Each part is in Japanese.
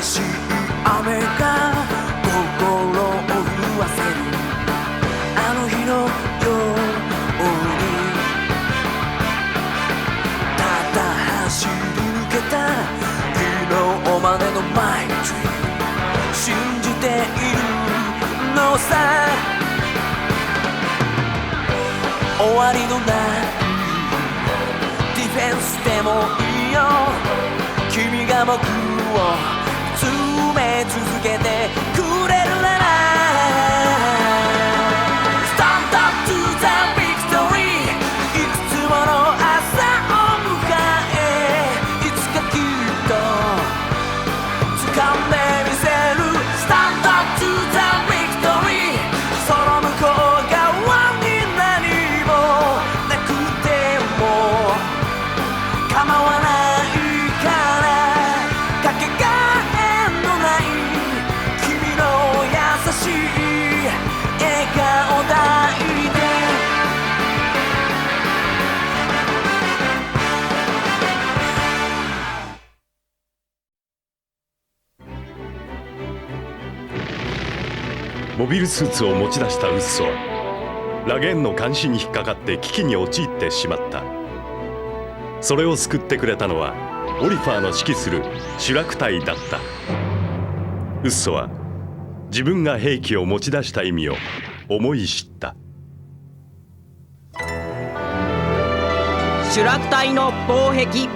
激しい雨が心を震わせるあの日のようにただ走り抜けた昨日までの毎日信じているのさ終わりのないディフェンスでもいいよ君が僕を詰め続けてくれるなら Stand up to the victory いくつもの朝を迎えいつかきっと掴んでみせる Stand up to the victory その向こう側に何もなくても構わないからかけがえのない君の優しい笑顔抱いてモビルスーツを持ち出したウッソはラゲーンの監視に引っかかって危機に陥ってしまった。それを救ってくれたのはオリファーの指揮するシュラク隊だった。ウッソは自分が兵器を持ち出した意味を思い知った。シュラク隊の防壁。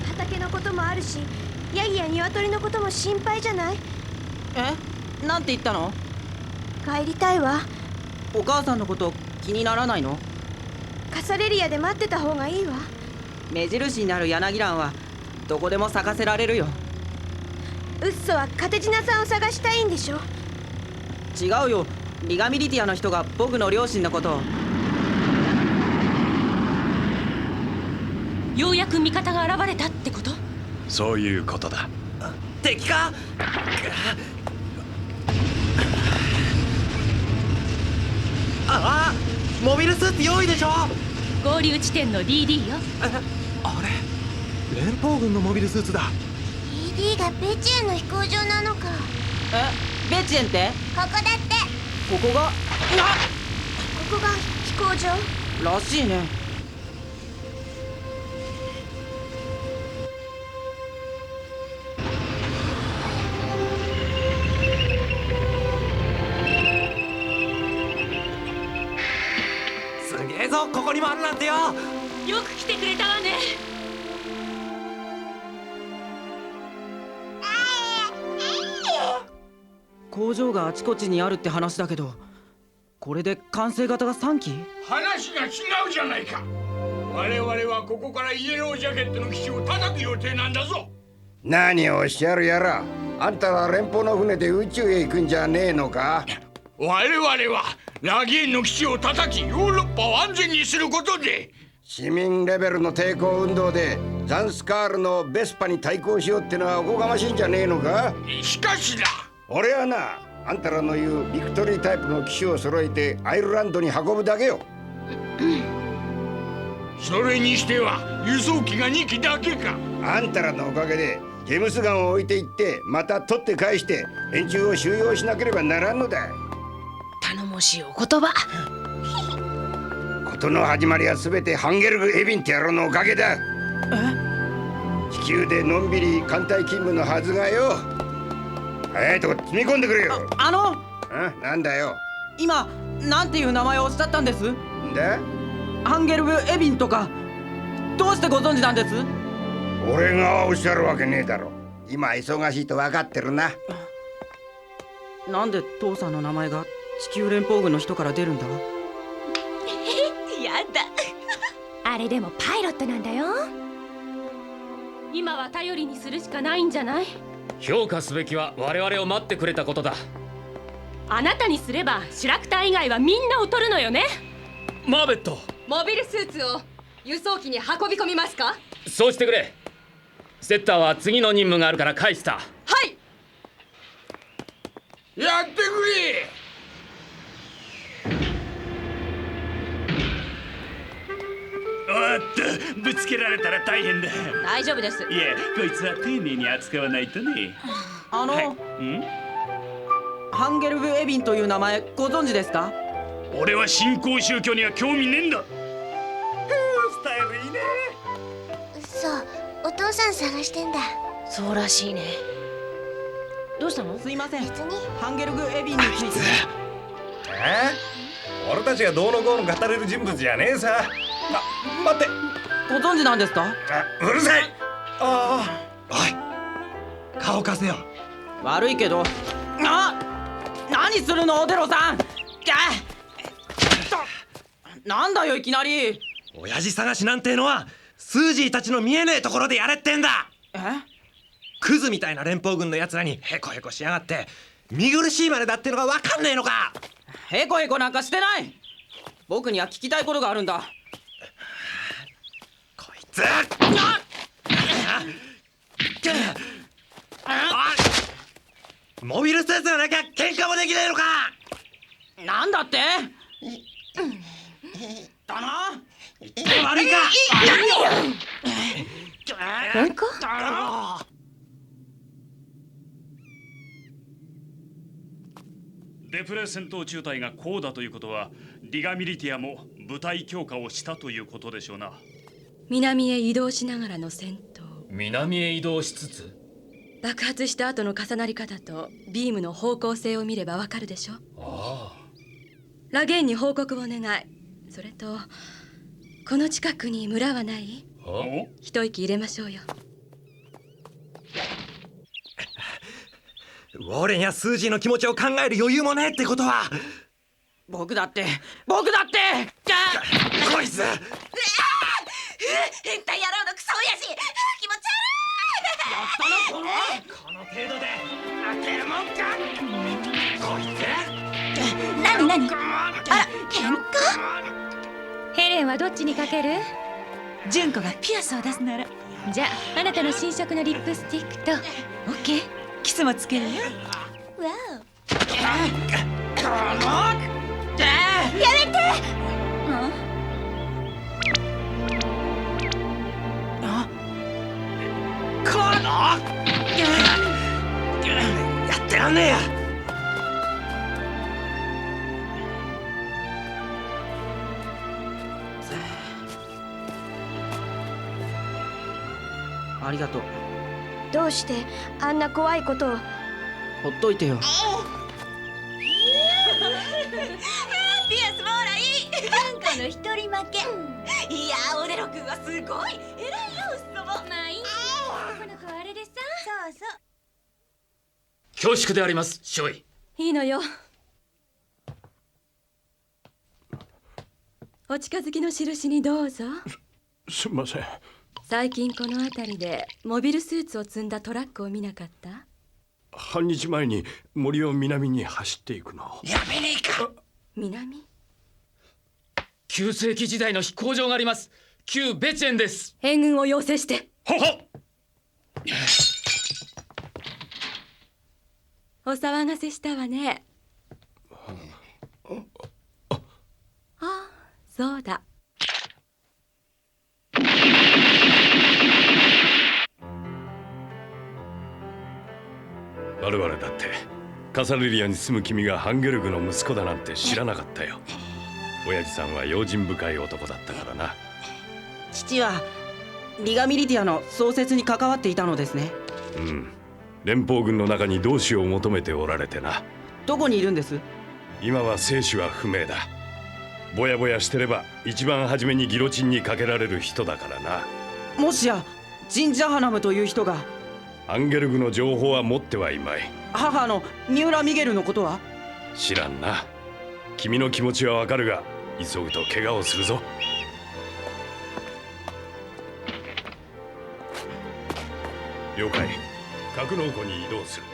畑のこともあるしヤギや鶏のことも心配じゃない？え？なんて言ったの？帰りたいわ。お母さんのこと気にならないの？カサレリアで待ってた方がいいわ。目印になる柳蘭はどこでも咲かせられるよ。ウッソはカテジナさんを探したいんでしょ？違うよ。リガミリティアの人が僕の両親のことを。ようやく味方が現れたってこと？そういうことだ。敵か？ああ、モビルスーツ用意でしょ。合流地点の DD よ。あれ連邦軍のモビルスーツだ。 ED がベチエンの飛行場なのか。ベチエンって？ここだって。ここが？ここが飛行場らしいね。すげえぞ、ここにもあるなんてよ。よく来てくれたわね。工場があちこちにあるって話だけど、これで完成型が3機？話が違うじゃないか。我々はここからイエロージャケットの基地を叩く予定なんだぞ。何をおっしゃるやら。あんたは連邦の船で宇宙へ行くんじゃねえのか？我々はラゲーンの基地を叩きヨーロッパを安全にすることで。市民レベルの抵抗運動でザンスカールのベスパに対抗しようってのはおこがましいんじゃねえのか？しかしだ、俺はな、あんたらの言うビクトリータイプの機種を揃えてアイルランドに運ぶだけよ。それにしては輸送機が2機だけか。あんたらのおかげでジェムスガンを置いていってまた取って返して連中を収容しなければならんのだ。頼もしいお言葉。事の始まりは全てハンゲルグ・エビンって野郎のおかげだ。地球でのんびり艦隊勤務のはずがよ。早いとこ積み込んでくれよ。なんだよ。今なんていう名前をおっしゃったんです？んだ？ハンゲルグ・エビンとかどうしてご存知なんです？俺がおっしゃるわけねえだろ。今忙しいと分かってるな。なんで父さんの名前が地球連邦軍の人から出るんだ？やだ。あれでもパイロットなんだよ。今は頼りにするしかないんじゃない？評価すべきは我々を待ってくれたことだ。あなたにすればシュラクター以外はみんな劣るのよね。マーベット、モビルスーツを輸送機に運び込みますか？そうしてくれ。セッターは次の任務があるから返した。はい。やってくれ。とぶつけられたら大変だ。大丈夫です。いえ、こいつは丁寧に扱わないとね。ハンゲルグ・エビンという名前ご存知ですか？俺は新興宗教には興味ねえんだ。スタイルいいね。そう、お父さん探してんだ。そうらしいね。どうしたの？すいません。別に。ハンゲルグ・エビンについて。俺たちがどうのこうの語れる人物じゃねえさ。待って。ご存知なんですか？うるさい。おい、顔貸せよ。悪いけど。何するのオテロさん。なんだよいきなり。親父探しなんてのはスージーたちの見えねえところでやれってんだ。クズみたいな連邦軍のやつらにヘコヘコしやがって見苦しいまでだってのが分かんねえのか。ヘコヘコなんかしてない。僕には聞きたいことがあるんだ。こいつモビルスーツがなきゃ喧嘩もできねえのか。なんだってだな。悪いか。なんかデプレ戦闘中隊がこうだということは、リガミリティアも部隊強化をしたということでしょうな。南へ移動しながらの戦闘。南へ移動しつつ、爆発した後の重なり方とビームの方向性を見ればわかるでしょ。ラゲンに報告を願い。それとこの近くに村はない？一息入れましょうよ。ウォーレンやスージーの気持ちを考える余裕もねえってことは。僕だってこいつ変態野郎のクソ親父、気持ち悪い。この程度で当てるもんか。こいつ何あら、喧嘩？ヘレンはどっちにかける？純子がピアスを出すなら。じゃあ、あなたの新色のリップスティックとオッケー、キスもつけるよ。わお。やめて。やってらんねえや。ありがとう。どうしてあんな怖いことを。ほっといてよ。ピアスもらい。純子の一人負け。いや、オデロ君はすごい偉いよ、ウソも。まあいい。この子はあれでさ。そうそう。恐縮であります、少尉。いいのよ。お近づきの印にどうぞ。すみません。最近この辺りでモビルスーツを積んだトラックを見なかった？半日前に森を南に走っていくの。やめねえか。南？旧世紀時代の飛行場があります。旧ベチェンです。援軍を要請して。ほほ。お騒がせしたわね。あ、そうだ。我々だってカサレリアに住む君がハンゲルグの息子だなんて知らなかったよ。親父さんは用心深い男だったからな。父はリガミリティアの創設に関わっていたのですね。うん。連邦軍の中に同志を求めておられてな。どこにいるんです？今は生死は不明だ。ぼやぼやしてれば一番初めにギロチンにかけられる人だからな。もしやジン・ジャハナムという人が。ハンゲルグの情報は持ってはいまい。母の三浦ミゲルのことは？知らんな。君の気持ちはわかるが急ぐと怪我をするぞ。了解。格納庫に移動する。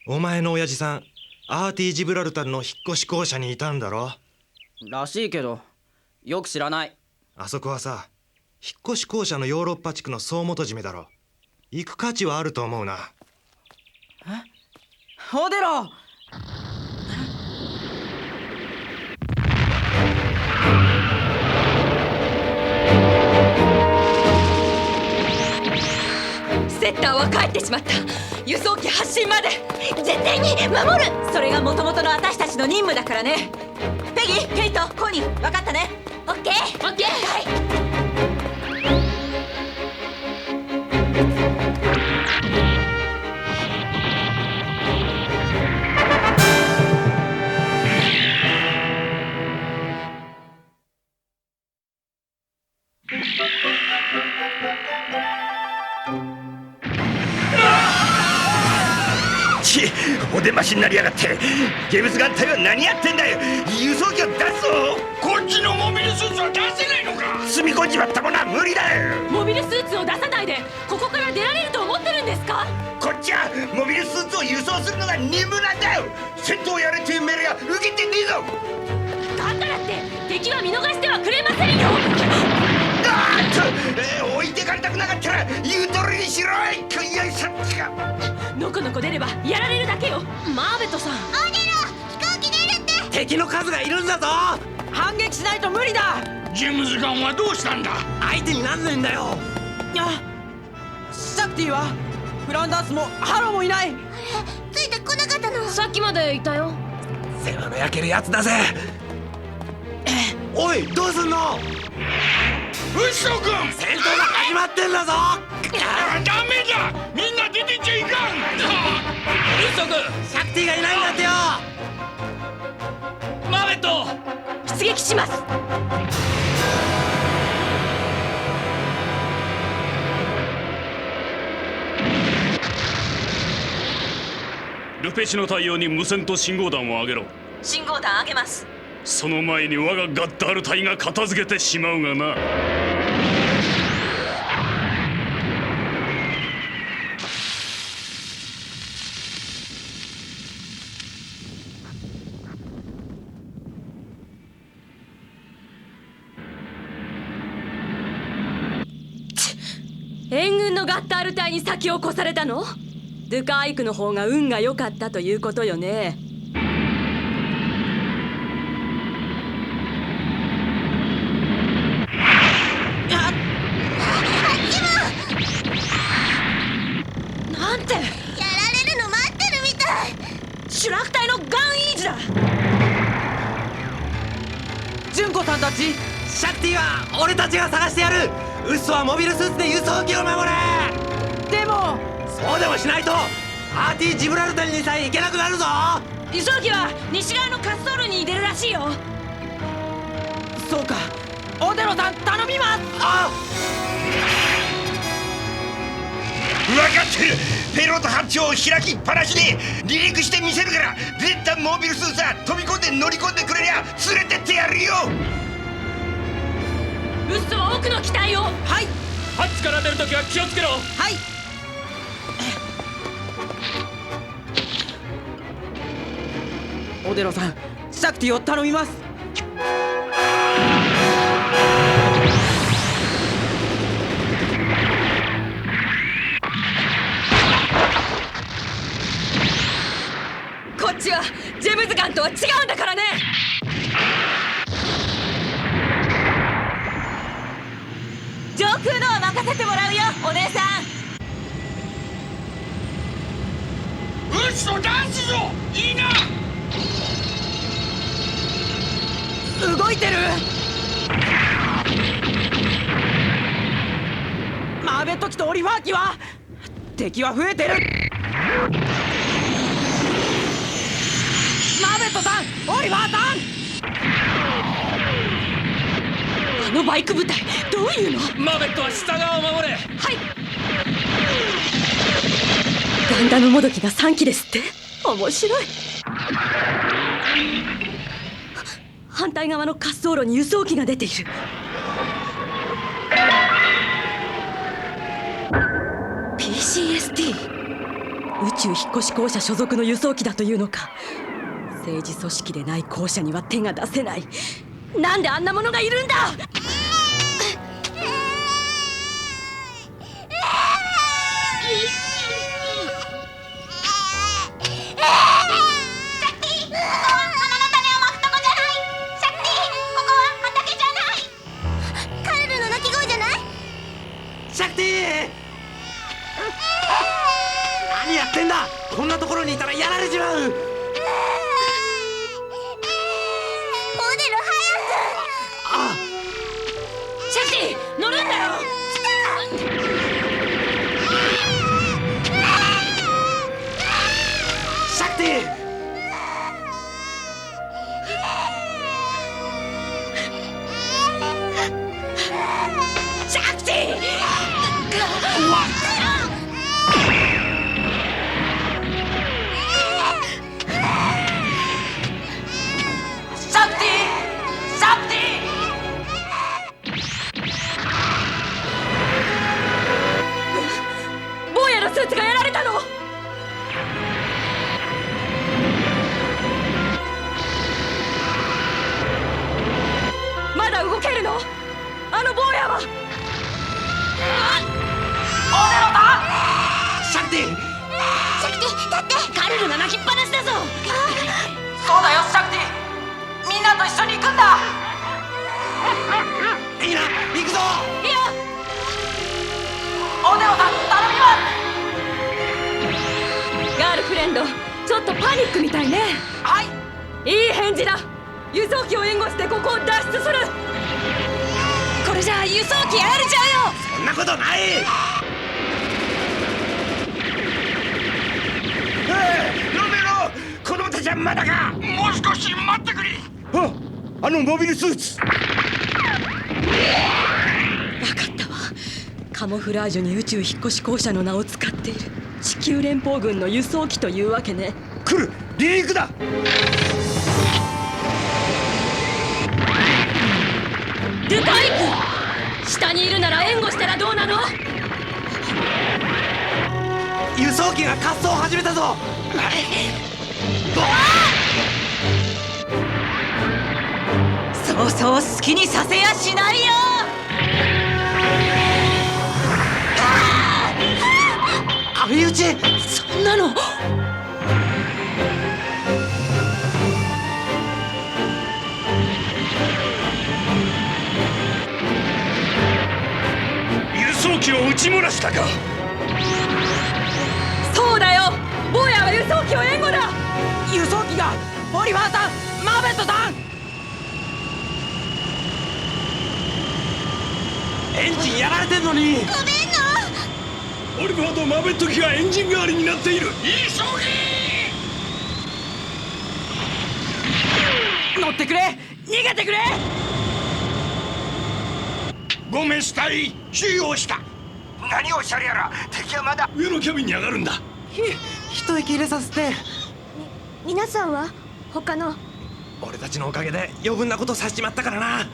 お前の親父さん、アーティ・ジブラルタルの引っ越し公社にいたんだろ？らしいけどよく知らない。あそこはさ、引っ越し公社のヨーロッパ地区の総元締めだろ。行く価値はあると思うな。オデロ。セッターは帰ってしまった。輸送機発進まで絶対に守る。それが元々の私たちの任務だからね。ペギー、ケイト、コニー、分かったね。オッケー、オッケー。お出ましになりやがって。ゲームズ艦隊は何やってんだよ。輸送機を出すぞ。こっちのモビルスーツは出せないのか。積み込んじまったものは無理だよ。モビルスーツを出さないでここから出られると思ってるんですか。こっちはモビルスーツを輸送するのが任務なんだよ。戦闘をやれという命令は受けてねえぞ。だからって敵は見逃してはくれませんよ。置いてかれたくなかったら言う通りにしろ。のこのこ出ればやられるだけよ。マーベットさん。オデロ、飛行機出るって。敵の数がいるんだぞ。反撃しないと無理だ。ジェームズ艦はどうしたんだ。相手になんないんだよ。シャクティはフランダースもハローもいない。ついてこなかったの。さっきまでいたよ。世話の焼けるやつだぜ。おい、どうすんの。ウッソ君、戦闘が始まってんだぞ。ダメだ、みんな出てちゃいかん。ウッソ君、シャクティがいないんだってよ。マーベット、出撃します。ルペシの対応に無線と信号弾を上げろ。信号弾上げます。その前に我がガッダール隊が片付けてしまうがな。援軍のガッタール隊に先を越されたの？ドゥカーイクの方が運が良かったということよね。なんて。やられるの待ってるみたい。シュラク隊のガンイージだ。純子さんたち。シャクティは俺たちが探してやる。ウッソはモビルスーツで輸送機を守れ。でもそうでもしないとアーティ・ジブラルタルにさえ行けなくなるぞ。輸送機は西側の滑走路に出るらしいよ。そうか、オデロさん頼みます。分かってる。ペロート班長を開きっぱなしで離陸してみせるから、出たモビルスーツは飛び込んで乗り込んでくれりゃ連れてってやるよ。ウッソは奥の機体を。はい。ハッチから出るときは気をつけろ。はい。オデロさん、シャクティを頼みます。こっちはジェムズガンとは違うんだからね。上空のは任せてもらうよ、お姉さん。ウッソ出すぞ。いいな。動いてる。マーベット機とオリファー機は敵は増えてる。マーベットさん、オリファーさん。あのバイク部隊どういうの。マーベットは下側を守れ。はい。ガンダムもどきが3機ですって。面白い。反対側の滑走路に輸送機が出ている。PCST、 宇宙引っ越し公社所属の輸送機だというのか。政治組織でない公社には手が出せない。なんであんなものがいるんだ。シャクティ何やってんだ。こんなところにいたらやられちまう。モデルああ、シャクティ乗るんだよ。シャクティシャクティ坊やのスーツがやられたの。まだ動けるの？あの坊やは。シャクティシャクティ、だってカルルが泣きっぱなしだぞ。そうだよシャクティ、みんなと一緒に行くんだ。いいな、行くぞ。いいよ。オデロさん頼みます。ガールフレンド、ちょっとパニックみたいね。はい、いい返事だ。輸送機を援護してここを脱出する。これじゃあ輸送機やられちゃうよ。そんなことない。ロメロ、子供たちはまだか。もう少し待ってくれ。あのモビルスーツ。分かったわ。カモフラージュに宇宙引っ越し公社の名を使っている地球連邦軍の輸送機というわけね。来る、離陸だ。ルパイク、下にいるなら援護したらどうなの？輸送機が滑走を始めたぞ。そうそう好きにさせやしないよ。網打ち。そんなの。輸送機を撃ち漏らしたか。そうだよ、坊やは輸送機を援護だ。輸送機がオリバーさん、マーベットさん。エンジンやられてんのに。オリバーとマーベット機がエンジン代わりになっている。急げ。乗ってくれ、逃げてくれ。ごめん死体収容した。何をおっしゃるやら。敵はまだ上のキャビンに上がるんだ。一息入れさせて。皆さんは他の。俺たちのおかげで余分なことさせちまったからな。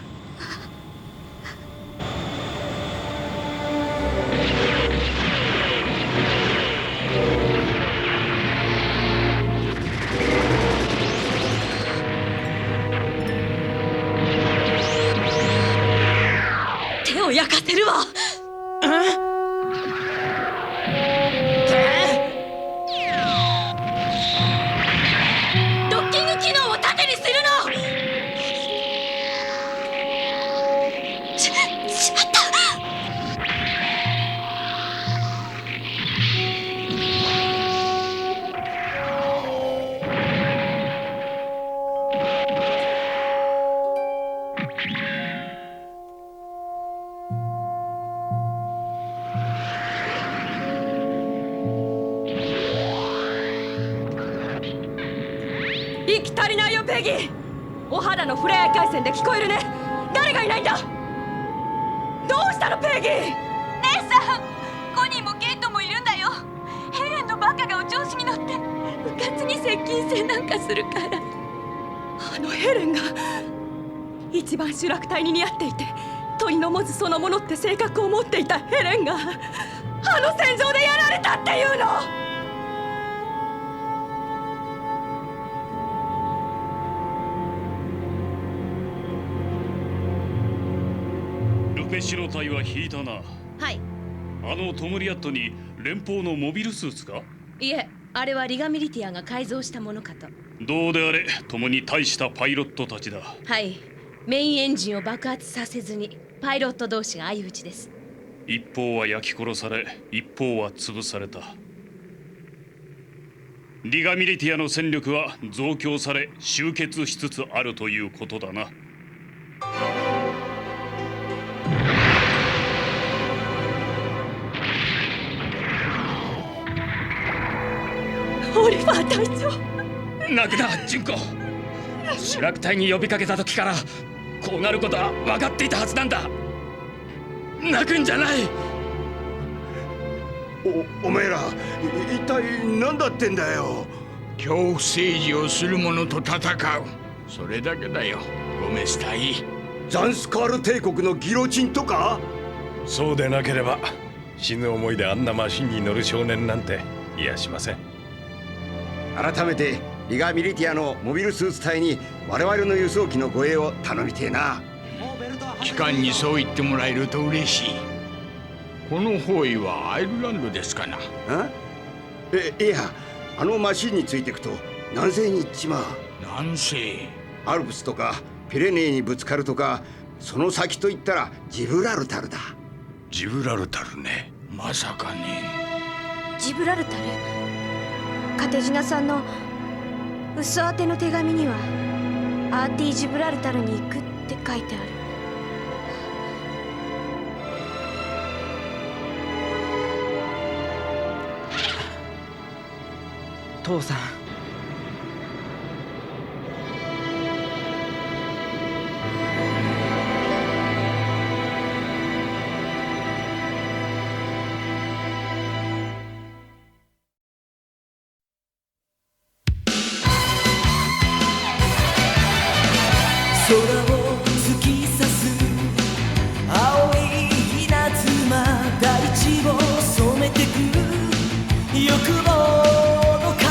手を焼かせるわ。ドッキング機能を盾にするの。しまった。息足りないよペギー。お肌のフレア回線で聞こえるね。誰がいないんだ。どうしたのペギー。姉さん、コニーもケイトもいるんだよ。ヘレンのバカがお調子に乗ってうかつに接近戦なんかするから。あのヘレンが一番主楽隊に似合っていて鳥のモズそのものって性格を持っていたヘレンがあの戦場でやられたっていうの。ルペシロ隊は引いたな。はい。あのトムリアットに連邦のモビルスーツか。いえ、あれはリガミリティアが改造したものかと。どうであれ共に大したパイロットたちだ。はい。メインエンジンを爆発させずにパイロット同士が相打ちです。一方は焼き殺され、一方は潰された。リガミリティアの戦力は増強され集結しつつあるということだな。オリファー隊長。泣くな、純子。シュラク隊に呼びかけた時からこうなることは分かっていたはずなんだ。泣くんじゃない。お前ら一体何だってんだよ。恐怖政治をする者と戦う、それだけだよ、ゴメス隊。ザンスカール帝国のギロチンとか。そうでなければ死ぬ思いであんなマシンに乗る少年なんていやしません。改めてリガミリティアのモビルスーツ隊に我々の輸送機の護衛を頼みてえな。機関にそう言ってもらえると嬉しい。この方位はアイルランドですかな。いや、あのマシンについていくと南西に行っちまう。南西。アルプスとかピレネーにぶつかるとか、その先といったらジブラルタルだ。ジブラルタルね。まさかね。ジブラルタル。カテジナさんのウッソ宛ての手紙にはアーティ・ジブラルタルに行くって書いてある。父さん。空を突き刺す青い稲妻、大地を染めてく欲望の影、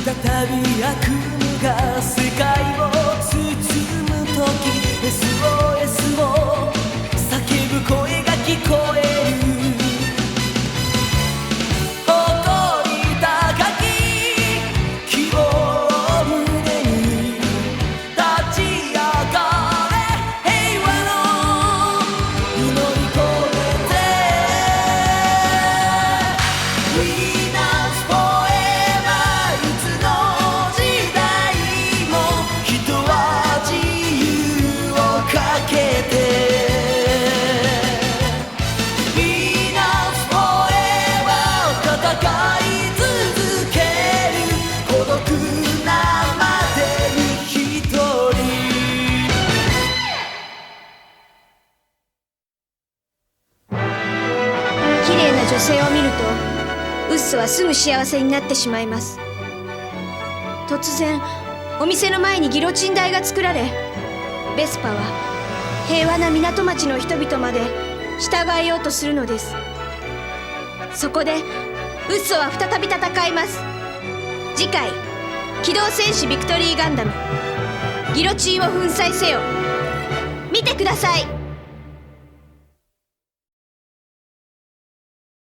再び悪夢が世界を包む時、 SOS を叫ぶ声が聞こえる。誇り高き希望女性を見るとウッソはすぐ幸せになってしまいます。突然お店の前にギロチン台が作られ、ベスパは平和な港町の人々まで従えようとするのです。そこでウッソは再び戦います。次回機動戦士ビクトリーガンダム、ギロチンを粉砕せよ。見てください。